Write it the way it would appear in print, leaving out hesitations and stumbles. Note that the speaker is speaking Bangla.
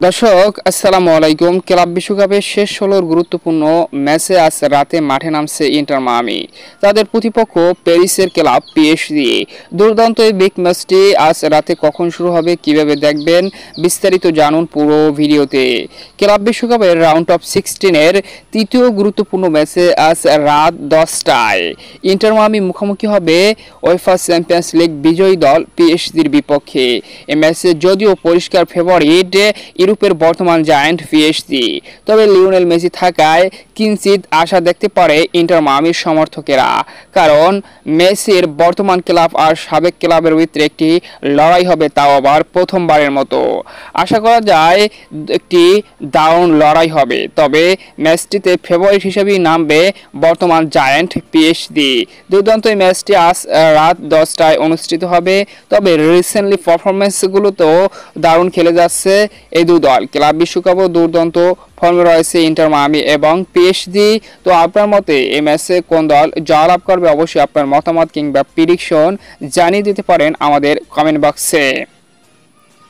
দর্শক আসসালামু আলাইকুম। ক্লাব বিশ্বকাপের শেষ ১৬র গুরুত্বপূর্ণ ম্যাচে আজ রাতে মাঠে নামছে ইন্টার মায়ামি। তাদের প্রতিপক্ষ প্যারিসের ক্লাব পিএসজি। দুর্দান্ত এই বিগ ম্যাচটি আজ রাতে কখন শুরু হবে, কিভাবে দেখবেন, বিস্তারিত জানুন পুরো ভিডিওতে। ক্লাব বিশ্বকাপের রাউন্ড অফ 16-এর তৃতীয় গুরুত্বপূর্ণ ম্যাচে আজ রাত 10টায় ইন্টার মায়ামি মুখোমুখি হবে উয়েফা চ্যাম্পিয়ন্স লিগ বিজয়ী দল পিএসজির বিপক্ষে। এই ম্যাচে যদিও পরিষ্কার ফেভারিট ইউরোপের বর্তমান জায়ান্ট পিএসজি, তবে লিওনেল মেসি থাকায় কিঞ্চিত আশা দেখতে পারে ইন্টার মায়ামির সমর্থকেরা। কারণ মেসির বর্তমান ক্লাব আর সাবেক ক্লাবের ভিতরে একটি লড়াই হবে, তাও আবার প্রথমবারের মতো। আশা করা যায় একটি দারুণ লড়াই হবে, তবে ম্যাচটিতে ফেভারিট হিসেবেই নামবে বর্তমান জায়ান্ট পিএসজি। দুর্দান্ত এই ম্যাচটি আজ রাত 10টায় অনুষ্ঠিত হবে। তবে রিসেন্টলি পারফরমেন্সগুলোতেও দারুণ খেলে যাচ্ছে এই দুই দল। ক্লাব বিশ্বকাপও দুর্দান্ত ফর্মে রয়েছে ইন্টার মায়ামি এবং পিএসজি। তো আপনার মতে এই ম্যাচে কোন দল জয়লাভ করবে? অবশ্যই আপনার মতামত কিংবা প্রেডিকশন জানিয়ে দিতে পারেন আমাদের কমেন্ট বক্সে।